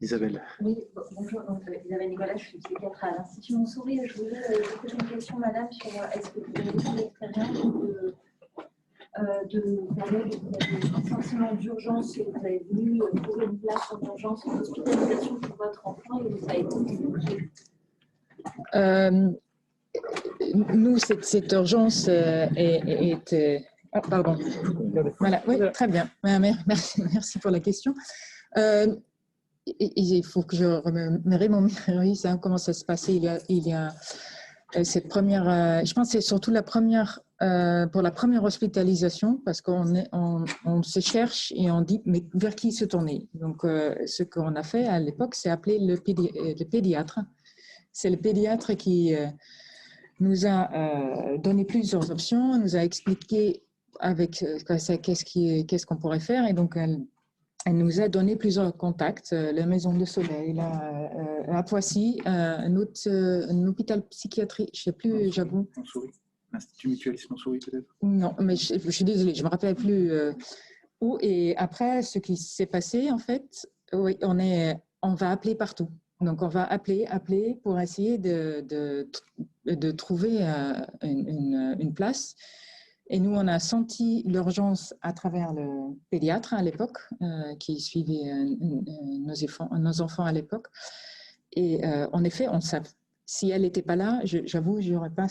Isabelle. Oui, bonjour, donc, Isabelle Nicolas, je suis psychiatre à l'Institut Montsouris. Je voulais vous poser une question, madame, sur est-ce que vous avez eu l'expérience de période où vous avez un sentiment d'urgence et vous avez voulu trouver une place en urgence en hospitalisation pour votre enfant et ça a été nous, cette urgence est pardon. Voilà, oui, très bien. Merci pour la question. Il faut que je remémorise comment ça se passait. Il y a cette première, je pense que c'est surtout la première, pour la première hospitalisation, parce on se cherche et on dit mais vers qui se tourner. Donc, ce qu'on a fait à l'époque, c'est appeler le pédiatre. C'est le pédiatre qui nous a donné plusieurs options, nous a expliqué avec qu'est-ce qu'on pourrait faire, et donc elle nous a donné plusieurs contacts, la Maison de Soleil, à Poissy, un hôpital psychiatrique, je ne sais plus, j'avoue. L'Institut Mutualiste Montsouris, peut-être? Non, mais je suis désolée, je ne me rappelle plus où. Et après, ce qui s'est passé, en fait, oui, on va appeler partout. Donc, on va appeler pour essayer de trouver une place. Et nous, on a senti l'urgence à travers le pédiatre à l'époque, qui suivait nos enfants à l'époque. Et en effet, on savait, si elle n'était pas là, j'avoue, je n'aurais pas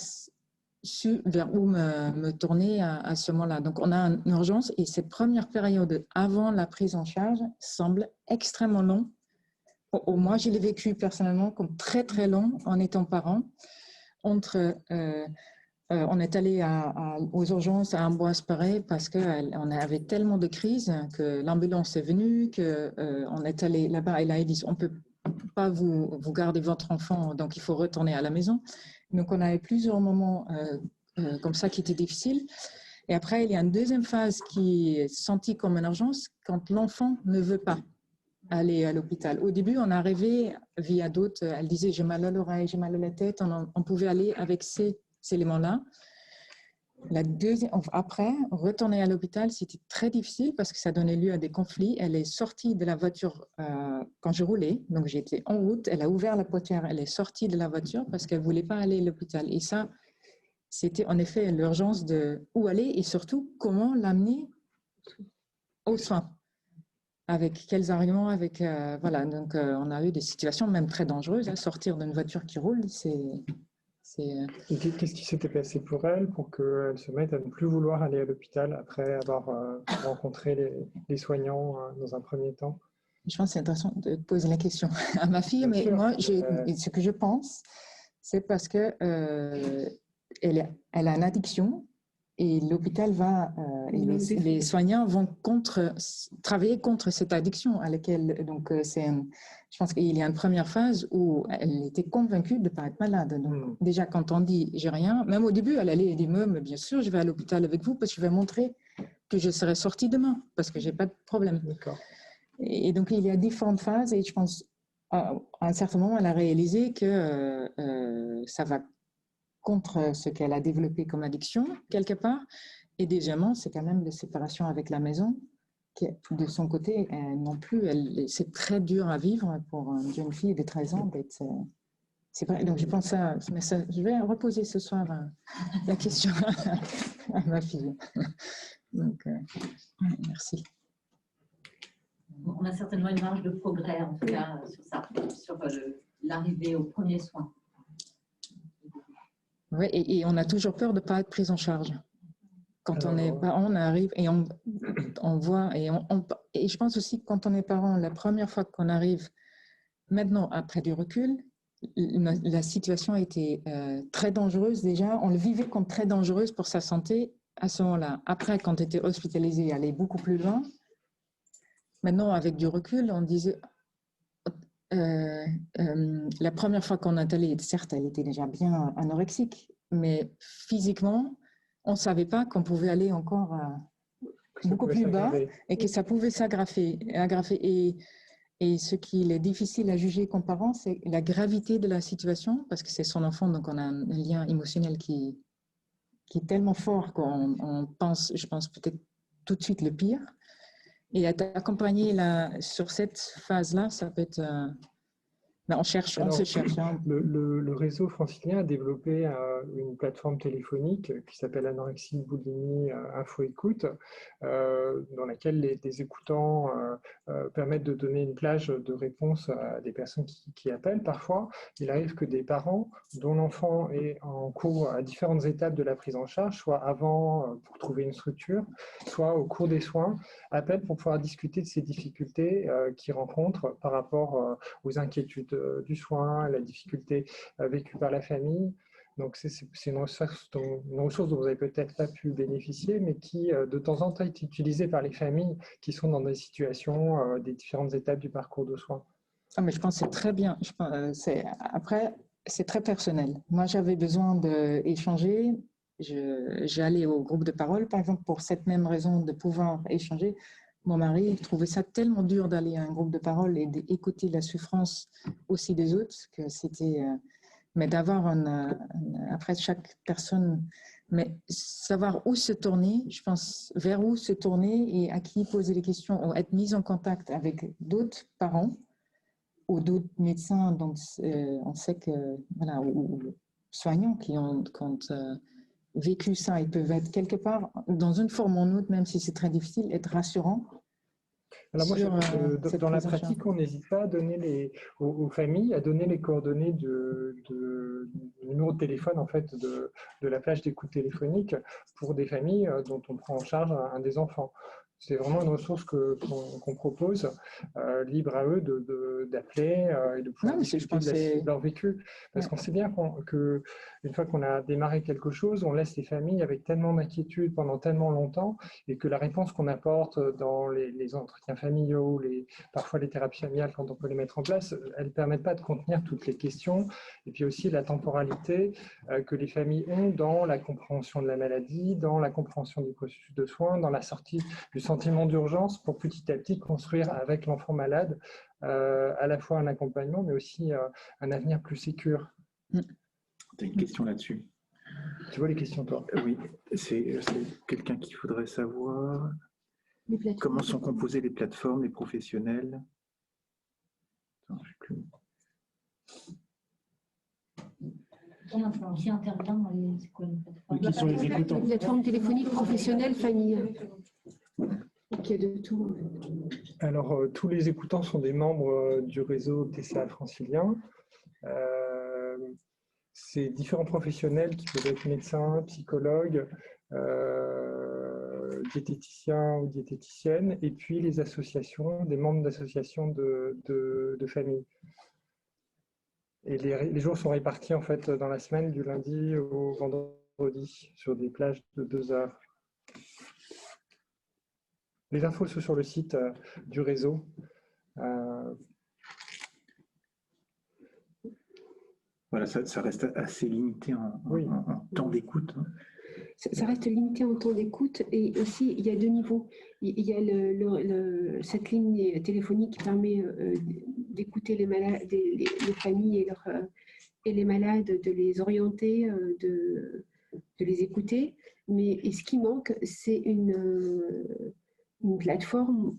su vers où me tourner à ce moment-là. Donc, on a une urgence et cette première période avant la prise en charge semble extrêmement longue. Moi, je l'ai vécu personnellement comme très, très long en étant parent. On est allé aux urgences à Amboise-Paré parce qu'on avait tellement de crises que l'ambulance est venue, qu'on est allé là-bas et là, ils disent on ne peut pas vous garder votre enfant, donc il faut retourner à la maison. Donc, on avait plusieurs moments comme ça qui étaient difficiles. Et après, il y a une deuxième phase qui est sentie comme une urgence quand l'enfant ne veut pas aller à l'hôpital. Au début, on arrivait via d'autres. Elle disait j'ai mal à l'oreille, j'ai mal à la tête. On pouvait aller avec ces éléments-là. Après, retourner à l'hôpital, c'était très difficile parce que ça donnait lieu à des conflits. Elle est sortie de la voiture quand je roulais, donc j'étais en route. Elle a ouvert la portière, elle est sortie de la voiture parce qu'elle ne voulait pas aller à l'hôpital. Et ça, c'était en effet l'urgence de où aller et surtout comment l'amener aux soins. Avec quels arguments, voilà. Donc, on a eu des situations même très dangereuses. Sortir d'une voiture qui roule, Et qu'est-ce qui s'était passé pour elle pour qu'elle se mette à ne plus vouloir aller à l'hôpital après avoir rencontré les soignants dans un premier temps? Je pense que c'est intéressant de poser la question à ma fille, mais moi, ce que je pense, c'est parce que elle a une addiction. Et l'hôpital les soignants vont travailler contre cette addiction à laquelle, donc je pense qu'il y a une première phase où elle était convaincue de ne pas être malade. Donc déjà quand on dit j'ai rien, même au début elle allait dire mais bien sûr je vais à l'hôpital avec vous parce que je vais montrer que je serai sortie demain parce que j'ai pas de problème. Et donc il y a différentes phases et je pense à un certain moment elle a réalisé que ça va contre ce qu'elle a développé comme addiction, quelque part. Et deuxièmement, c'est quand même la séparation avec la maison, qui, de son côté, non plus, c'est très dur à vivre pour une jeune fille de 13 ans d'être... Donc, je pense je vais reposer ce soir la question à ma fille. Donc, merci. On a certainement une marge de progrès, en tout cas, sur ça, sur l'arrivée aux premiers soins. Oui, et on a toujours peur de ne pas être prise en charge. Quand on est parent, on arrive et on voit, et je pense aussi que quand on est parent, la première fois qu'on arrive, maintenant, après du recul, la situation était très dangereuse déjà. On le vivait comme très dangereuse pour sa santé à ce moment-là. Après, quand on était hospitalisé, elle allait beaucoup plus loin. Maintenant, avec du recul, on disait... la première fois qu'on est allé, certes, elle était déjà bien anorexique, mais physiquement, on ne savait pas qu'on pouvait aller encore beaucoup plus bas et que ça pouvait s'aggraver. Et ce qui est difficile à juger comme parent, c'est la gravité de la situation, parce que c'est son enfant, donc on a un lien émotionnel qui est tellement fort qu'on pense, je pense peut-être tout de suite le pire. Et être accompagné sur cette phase-là, ça peut être... ben, on se cherche. Hein. Le réseau francilien a développé une plateforme téléphonique qui s'appelle Anorexie, Boulimie, Info Écoute, dans laquelle des écoutants permettent de donner une plage de réponse à des personnes qui appellent. Parfois, il arrive que des parents dont l'enfant est en cours à différentes étapes de la prise en charge, soit avant pour trouver une structure, soit au cours des soins, appellent pour pouvoir discuter de ces difficultés qu'ils rencontrent par rapport aux inquiétudes du soin, la difficulté vécue par la famille. Donc, c'est une ressource dont vous n'avez peut-être pas pu bénéficier, mais qui, de temps en temps, est utilisée par les familles qui sont dans des situations, des différentes étapes du parcours de soins. Ah, mais je pense que c'est très bien. Après, c'est très personnel. Moi, j'avais besoin d'échanger. J'allais au groupe de parole, par exemple, pour cette même raison de pouvoir échanger. Mon mari trouvait ça tellement dur d'aller à un groupe de parole et d'écouter la souffrance aussi des autres que c'était... mais d'avoir après chaque personne, mais savoir où se tourner, je pense, vers où se tourner et à qui poser les questions, ou être mis en contact avec d'autres parents ou d'autres médecins dont on sait que, voilà, ou soignants qui ont vécu ça, ils peuvent être quelque part, dans une forme ou en autre, même si c'est très difficile, être rassurant. Alors moi, dans la pratique, on n'hésite pas à donner aux familles, à donner les coordonnées du numéro de téléphone en fait, de la plage d'écoute téléphonique pour des familles dont on prend en charge un des enfants. C'est vraiment une ressource qu'on propose, libre à eux d'appeler et de pouvoir discuter de leur vécu. Parce qu'on sait bien qu'une fois qu'on a démarré quelque chose, on laisse les familles avec tellement d'inquiétudes pendant tellement longtemps et que la réponse qu'on apporte dans les entretiens familiaux, parfois les thérapies familiales quand on peut les mettre en place, elles ne permettent pas de contenir toutes les questions. Et puis aussi la temporalité que les familles ont dans la compréhension de la maladie, dans la compréhension du processus de soins, dans la sortie du sentiment d'urgence pour petit à petit construire avec l'enfant malade à la fois un accompagnement, mais aussi un avenir plus sécure. Tu as une question là-dessus? Tu vois les questions, toi? Oui, c'est quelqu'un qui voudrait savoir comment sont composées les plateformes, les professionnels. Attends, je sais plus. Qui intervient dans les... C'est quoi les plateformes? Qui sont les écoutants? Les plateformes téléphoniques professionnelles, famille. Il y a de tout. Alors, tous les écoutants sont des membres du réseau TCA francilien. C'est différents professionnels qui peuvent être médecins, psychologues, diététiciens ou diététiciennes, et puis les associations, des membres d'associations de famille. Et les jours sont répartis en fait dans la semaine, du lundi au vendredi, sur des plages de 2 heures. Les infos sont sur le site du réseau. Voilà, ça reste assez limité en temps d'écoute. Ça reste limité en temps d'écoute et aussi il y a 2 niveaux. Il y a cette ligne téléphonique qui permet d'écouter les malades, les familles et les malades, de les orienter, de les écouter. Mais ce qui manque, c'est une plateforme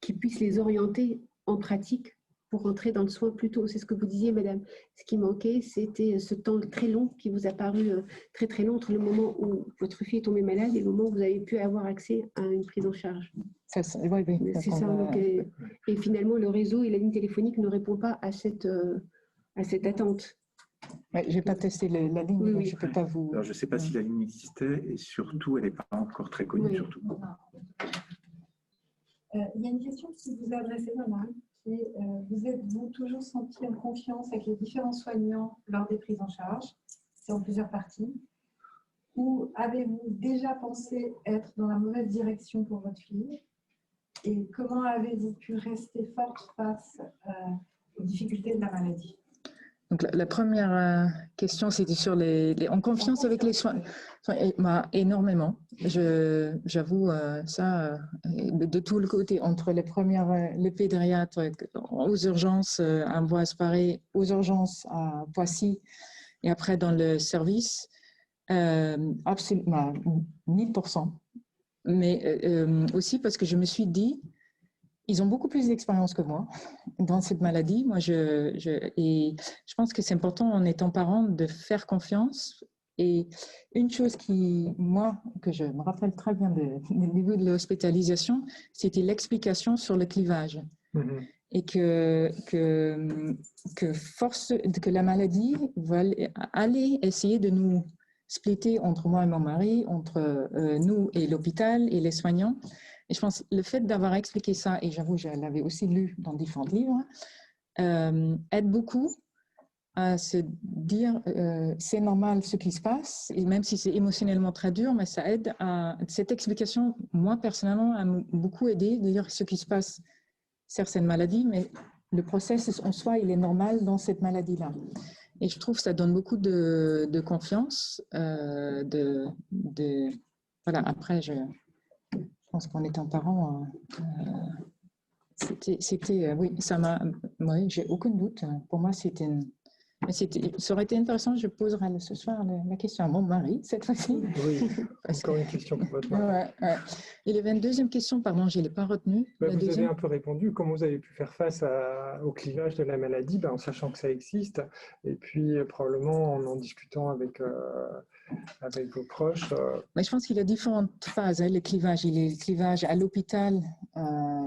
qui puisse les orienter en pratique pour entrer dans le soin plus tôt. C'est ce que vous disiez, madame. Ce qui manquait, c'était ce temps très long qui vous a paru très très long entre le moment où votre fille est tombée malade et le moment où vous avez pu avoir accès à une prise en charge. C'est ça. Donc, et finalement, le réseau et la ligne téléphonique ne répondent pas à cette attente. Ouais, je n'ai pas testé la ligne, oui, donc oui. je ne peux pas vous... Alors, je ne sais pas si la ligne existait et surtout, elle n'est pas encore très connue. Oui. Surtout. Il y a une question qui vous est adressée, madame. Vous êtes-vous toujours senti en confiance avec les différents soignants lors des prises en charge? C'est en plusieurs parties. Ou avez-vous déjà pensé être dans la mauvaise direction pour votre fille? Et comment avez-vous pu rester forte face aux difficultés de la maladie? Donc, la première question, c'était sur en confiance avec les soins. Énormément. J'avoue ça de tout le côté, entre les pédiatres aux urgences à Amboise-Paré, aux urgences à Poissy et après dans le service, absolument 1000%. Mais aussi parce que je me suis dit ils ont beaucoup plus d'expérience que moi dans cette maladie. Moi, et je pense que c'est important en étant parent de faire confiance. Et une chose que je me rappelle très bien du niveau de l'hospitalisation, c'était l'explication sur le clivage. Mm-hmm. Et que la maladie va aller essayer de nous splitter entre moi et mon mari, entre nous et l'hôpital et les soignants. Et je pense que le fait d'avoir expliqué ça, et j'avoue, je l'avais aussi lu dans différents livres, aide beaucoup à se dire c'est normal ce qui se passe, et même si c'est émotionnellement très dur, mais ça aide à cette explication, moi personnellement, a beaucoup aidé de dire ce qui se passe, certaines maladies, mais le processus en soi, il est normal dans cette maladie-là. Et je trouve que ça donne beaucoup de confiance. Voilà, après, je pense qu'en étant parent, oui, ça m'a, oui, j'ai aucun doute. Pour moi, ça aurait été intéressant, je poserai ce soir la question à mon mari, cette fois-ci. Oui, encore une question pour votre mari. Ouais. Et il y avait une deuxième question, pardon, je ne l'ai pas retenue. Vous avez un peu répondu. Comment vous avez pu faire face au clivage de la maladie, en sachant que ça existe, et puis probablement en discutant avec vos proches. Mais je pense qu'il y a différentes phases, le clivage. Il y a le clivage à l'hôpital.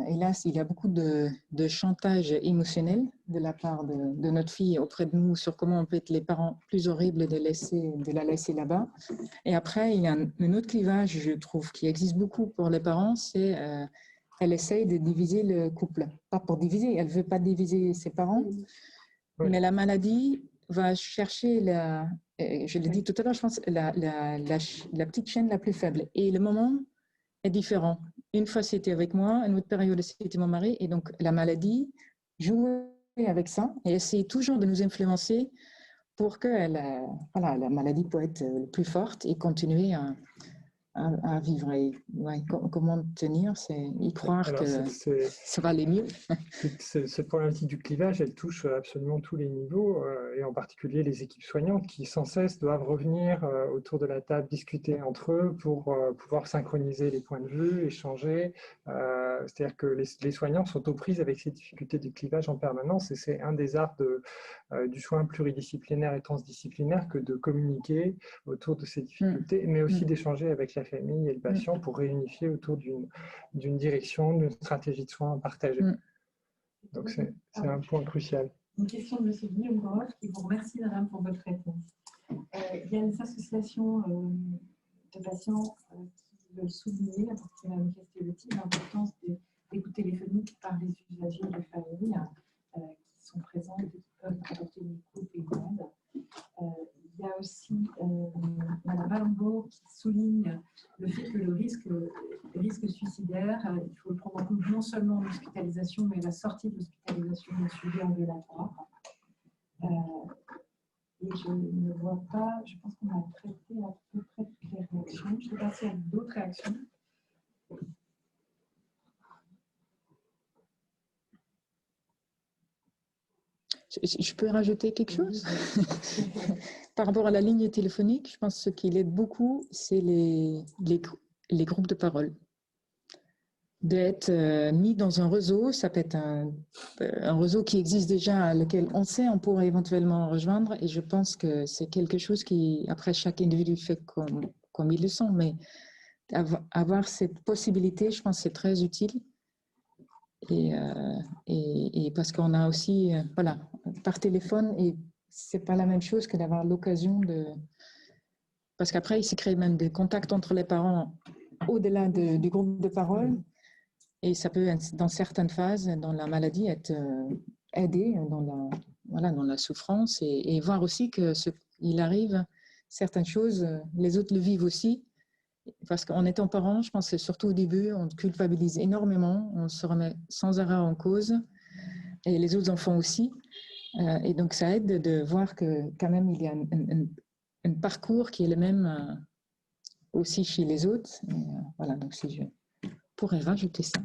Hélas, il y a beaucoup de chantage émotionnel de la part de notre fille auprès de nous sur comment on peut être les parents plus horribles de la laisser là-bas. Et après, il y a un autre clivage, je trouve, qui existe beaucoup pour les parents, c'est elle essaye de diviser le couple. Pas pour diviser, elle ne veut pas diviser ses parents, oui. Mais la maladie va chercher je l'ai dit tout à l'heure, je pense, la petite chaîne la plus faible. Et le moment est différent. Une fois, c'était avec moi, une autre période, c'était mon mari. Et donc, la maladie jouait avec ça et essayait toujours de nous influencer pour que la maladie puisse être plus forte et continuer à vivre. Et, comment tenir, c'est y croire que ça va aller mieux. Cette problématique du clivage, elle touche absolument tous les niveaux, et en particulier les équipes soignantes qui sans cesse doivent revenir autour de la table, discuter entre eux pour pouvoir synchroniser les points de vue, échanger. C'est-à-dire que les soignants sont aux prises avec ces difficultés du clivage en permanence, et c'est un des arts du soin pluridisciplinaire et transdisciplinaire que de communiquer autour de ces difficultés, mais aussi d'échanger avec la famille et le patient pour réunifier autour d'une direction, d'une stratégie de soins partagée. Donc, c'est un point crucial. Une question de M. Guillaume Groff, qui vous remercie, madame, pour votre réponse. Il y a des associations de patients qui veulent souligner, pour qui manifester le titre, l'importance des coups téléphoniques par les usagers de famille qui sont présents et qui peuvent apporter une écoute et une aide. Il y a aussi Mme Balombo qui souligne le fait que le risque suicidaire, il faut le prendre en compte non seulement en hospitalisation, mais la sortie de l'hospitalisation et le suivi ambulatoire. Et je ne vois pas, je pense qu'on a traité à peu près toutes les réactions. Je vais passer à d'autres réactions. Je peux rajouter quelque chose? Par rapport à la ligne téléphonique, je pense que ce qui l'aide beaucoup, c'est les groupes de parole. D'être mis dans un réseau, ça peut être un réseau qui existe déjà, à lequel on sait on pourrait éventuellement rejoindre, et je pense que c'est quelque chose qui, après, chaque individu fait comme il le sent, mais avoir cette possibilité, je pense que c'est très utile. Et parce qu'on a aussi, par téléphone, et c'est pas la même chose que d'avoir l'occasion parce qu'après, il se crée même des contacts entre les parents au-delà du groupe de parole, et ça peut, dans certaines phases, dans la maladie, être aidé dans la souffrance, et voir aussi qu'il arrive certaines choses, les autres le vivent aussi. Parce qu'en étant parent, je pense que surtout au début, on culpabilise énormément, on se remet sans arrêt en cause, et les autres enfants aussi. Et donc, ça aide de voir que quand même, il y a un parcours qui est le même aussi chez les autres. Et, voilà, donc si je pourrais rajouter ça.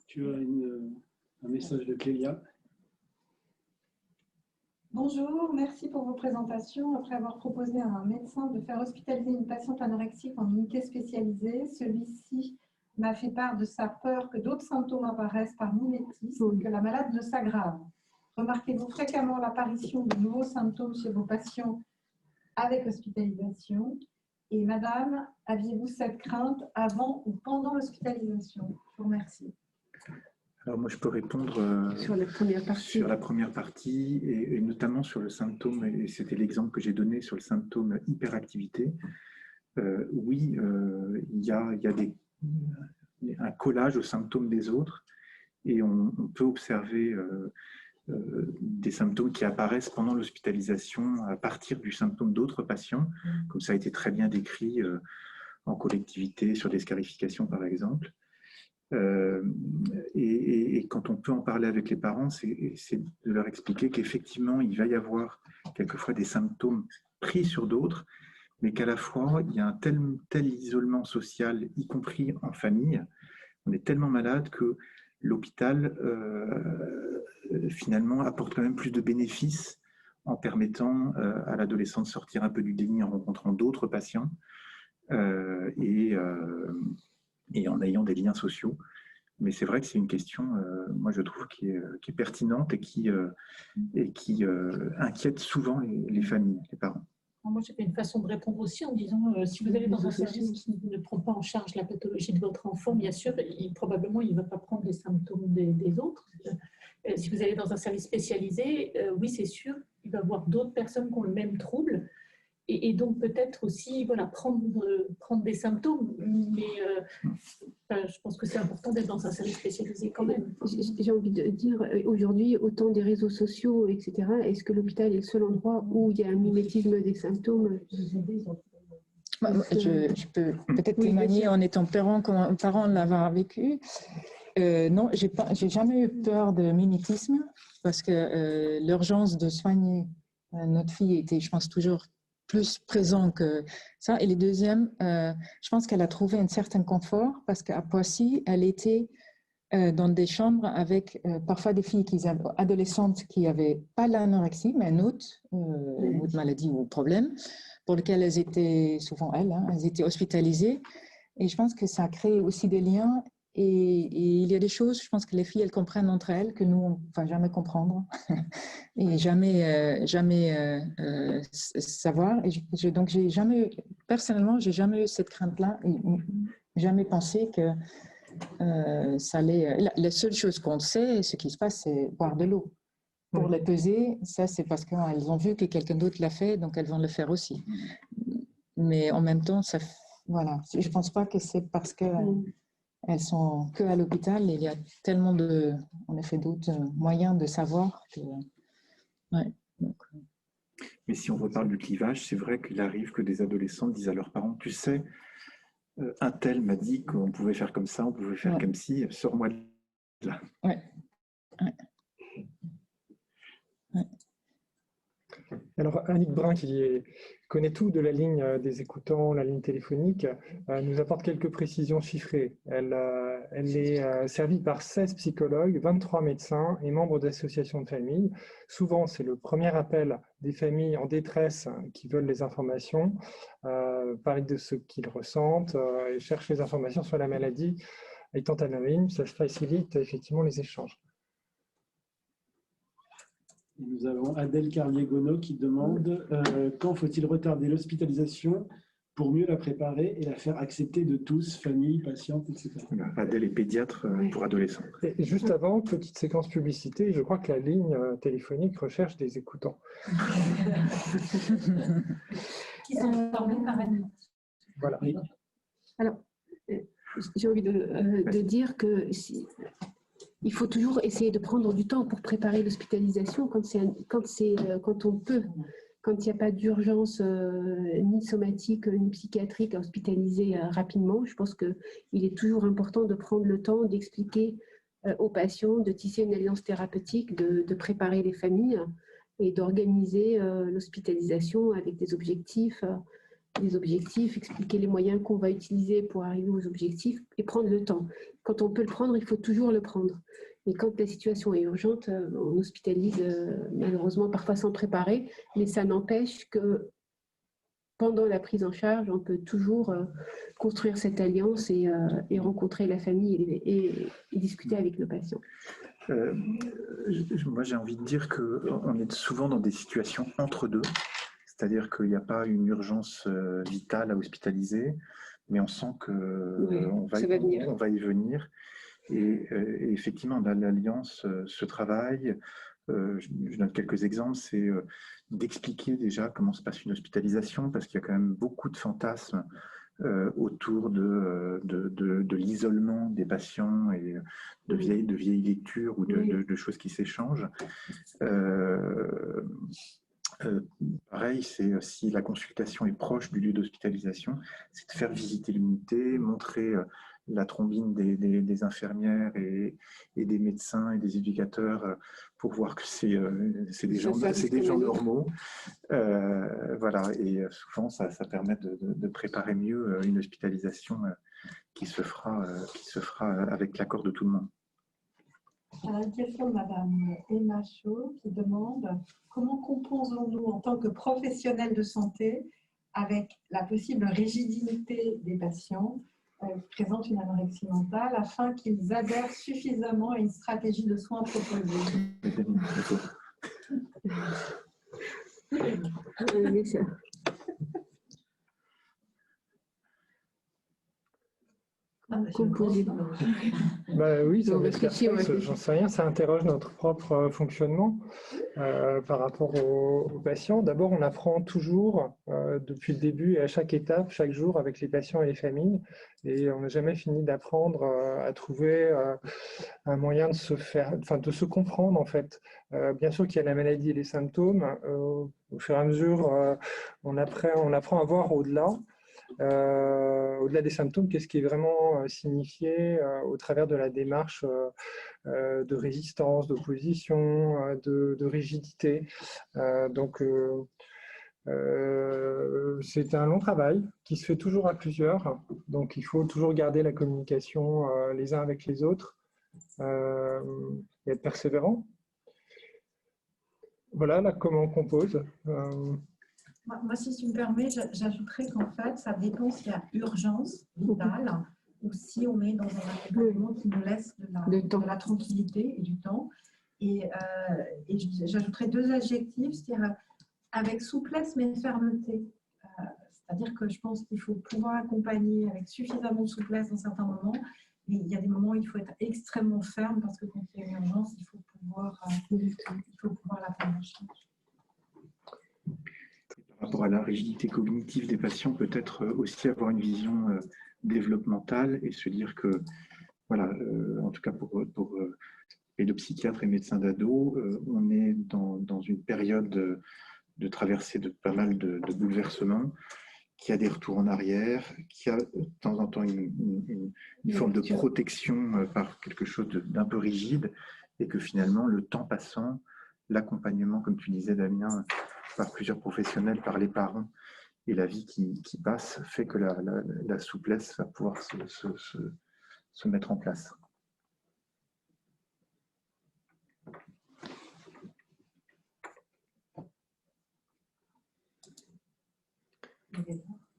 Tu as un message de Clélia. Bonjour, merci pour vos présentations. Après avoir proposé à un médecin de faire hospitaliser une patiente anorexique en unité spécialisée, celui-ci m'a fait part de sa peur que d'autres symptômes apparaissent par mimétisme, que la malade ne s'aggrave. Remarquez-vous fréquemment l'apparition de nouveaux symptômes chez vos patients avec hospitalisation? Et madame, aviez-vous cette crainte avant ou pendant l'hospitalisation? Je vous remercie. Alors moi, je peux répondre sur la première partie et notamment sur le symptôme, et c'était l'exemple que j'ai donné sur le symptôme hyperactivité. Oui, il y a un collage aux symptômes des autres et on peut observer des symptômes qui apparaissent pendant l'hospitalisation à partir du symptôme d'autres patients, comme ça a été très bien décrit en collectivité sur des scarifications par exemple. Et quand on peut en parler avec les parents, c'est de leur expliquer qu'effectivement, il va y avoir quelquefois des symptômes pris sur d'autres, mais qu'à la fois, il y a un tel isolement social, y compris en famille, on est tellement malade que l'hôpital, finalement, apporte quand même plus de bénéfices en permettant à l'adolescent de sortir un peu du déni en rencontrant d'autres patients et en ayant des liens sociaux. Mais c'est vrai que c'est une question, moi je trouve, qui est pertinente et qui inquiète souvent les familles, les parents. Moi, j'ai une façon de répondre aussi en disant si vous allez dans un service qui ne prend pas en charge la pathologie de votre enfant, bien sûr, probablement il ne va pas prendre les symptômes des autres. Si vous allez dans un service spécialisé, oui, c'est sûr, il va y avoir d'autres personnes qui ont le même trouble. Et donc peut-être aussi voilà, prendre des symptômes, mais je pense que c'est important d'être dans un service spécialisé quand même. J'ai envie de dire, aujourd'hui, autant des réseaux sociaux, etc., est-ce que l'hôpital est le seul endroit où il y a un mimétisme des symptômes? Je peux peut-être témoigner en étant parent, comment un parent l'avoir vécu. Non, j'ai jamais eu peur de mimétisme parce que l'urgence de soigner notre fille était, je pense, toujours plus présent que ça. Et les deuxièmes, je pense qu'elle a trouvé un certain confort parce qu'à Poissy, elle était dans des chambres avec parfois des filles adolescentes qui n'avaient pas l'anorexie, mais une autre maladie ou problème, pour lequel elles étaient, souvent elles étaient hospitalisées. Et je pense que ça a créé aussi des liens. Et il y a des choses, je pense que les filles, elles comprennent entre elles que nous, on ne va jamais comprendre et jamais savoir. Et donc, personnellement, j'ai jamais eu cette crainte-là et jamais pensé que ça allait… La seule chose qu'on sait, ce qui se passe, c'est boire de l'eau. Pour les peser, ça, c'est parce qu'elles ont vu que quelqu'un d'autre l'a fait, donc elles vont le faire aussi. Mais en même temps, voilà, je ne pense pas que c'est parce que… Elles sont que à l'hôpital, il y a tellement en effet d'autres moyens de savoir que… Ouais, donc. Mais si on reparle du clivage, c'est vrai qu'il arrive que des adolescents disent à leurs parents, tu sais, un tel m'a dit qu'on pouvait faire comme ça, on pouvait faire comme ci, sors-moi de là. Ouais. Alors, Annick Brun, qui connaît tout de la ligne des écoutants, la ligne téléphonique, nous apporte quelques précisions chiffrées. Elle est servie par 16 psychologues, 23 médecins et membres d'associations de familles. Souvent, c'est le premier appel des familles en détresse qui veulent les informations, parlent de ce qu'ils ressentent et cherchent les informations sur la maladie. Étant anonyme, ça facilite effectivement les échanges. Nous avons Adèle Carlier-Gonneau qui demande quand faut-il retarder l'hospitalisation pour mieux la préparer et la faire accepter de tous, famille, patiente, etc. Adèle est pédiatre pour adolescents. Et juste avant, petite séquence publicité, je crois que la ligne téléphonique recherche des écoutants. Qui sont formés par Annie. Voilà. Alors, j'ai envie de dire que il faut toujours essayer de prendre du temps pour préparer l'hospitalisation quand on peut, quand il n'y a pas d'urgence ni somatique ni psychiatrique à hospitaliser rapidement. Je pense qu'il est toujours important de prendre le temps d'expliquer aux patients, de tisser une alliance thérapeutique, de préparer les familles et d'organiser l'hospitalisation avec des objectifs, expliquer les moyens qu'on va utiliser pour arriver aux objectifs et prendre le temps. Quand on peut le prendre, il faut toujours le prendre. Mais quand la situation est urgente, on hospitalise malheureusement parfois sans préparer, mais ça n'empêche que pendant la prise en charge, on peut toujours construire cette alliance et rencontrer la famille et discuter avec le patient. Moi, j'ai envie de dire qu'on est souvent dans des situations entre deux, c'est-à-dire qu'il n'y a pas une urgence vitale à hospitaliser, mais on sent qu'on va y venir. Et effectivement, dans l'Alliance, ce travail, je donne quelques exemples, c'est d'expliquer déjà comment se passe une hospitalisation, parce qu'il y a quand même beaucoup de fantasmes autour de l'isolement des patients et de vieilles lectures ou de choses qui s'échangent. Pareil, c'est si la consultation est proche du lieu d'hospitalisation, c'est de faire visiter l'unité, montrer la trombine des infirmières et des médecins et des éducateurs pour voir que c'est des gens normaux. Voilà, et souvent ça permet de préparer mieux une hospitalisation qui se fera avec l'accord de tout le monde. Alors, une question de Madame Emma Chaud qui demande comment composons-nous en tant que professionnels de santé avec la possible rigidité des patients qui présentent une anorexie mentale afin qu'ils adhèrent suffisamment à une stratégie de soins proposée. Oui, j'en sais rien, ça interroge notre propre fonctionnement par rapport aux patients. D'abord, on apprend toujours depuis le début et à chaque étape, chaque jour avec les patients et les familles, et on n'a jamais fini d'apprendre à trouver un moyen de se comprendre en fait. Bien sûr qu'il y a la maladie et les symptômes. Au fur et à mesure, on apprend à voir au-delà. Au-delà des symptômes, qu'est-ce qui est vraiment signifié au travers de la démarche de résistance, d'opposition, de rigidité. Donc, c'est un long travail qui se fait toujours à plusieurs. Donc, il faut toujours garder la communication les uns avec les autres et être persévérant. Voilà, là, comment on compose. Moi, si tu me permets, j'ajouterais qu'en fait, ça dépend s'il y a urgence vitale ou si on est dans un accompagnement qui nous laisse de la tranquillité et du temps. Et j'ajouterais 2 adjectifs, c'est-à-dire avec souplesse mais fermeté. C'est-à-dire que je pense qu'il faut pouvoir accompagner avec suffisamment de souplesse dans certains moments, mais il y a des moments où il faut être extrêmement ferme parce que quand il y a une urgence, il faut pouvoir la prendre en charge. Par rapport à la rigidité cognitive des patients, peut-être aussi avoir une vision développementale et se dire que, voilà, en tout cas pour pédopsychiatres et médecins d'ado, on est dans une période de traversée de pas mal de bouleversements, qui a des retours en arrière, qui a de temps en temps une forme de protection par quelque chose d'un peu rigide, et que finalement, le temps passant, l'accompagnement, comme tu disais Damien, par plusieurs professionnels, par les parents, et la vie qui passe, fait que la souplesse va pouvoir se mettre en place.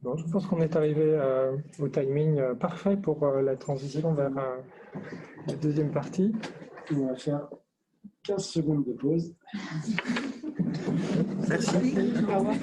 Bon, je pense qu'on est arrivé au timing parfait pour la transition vers la deuxième partie. On va faire 15 secondes de pause. Merci. Au revoir.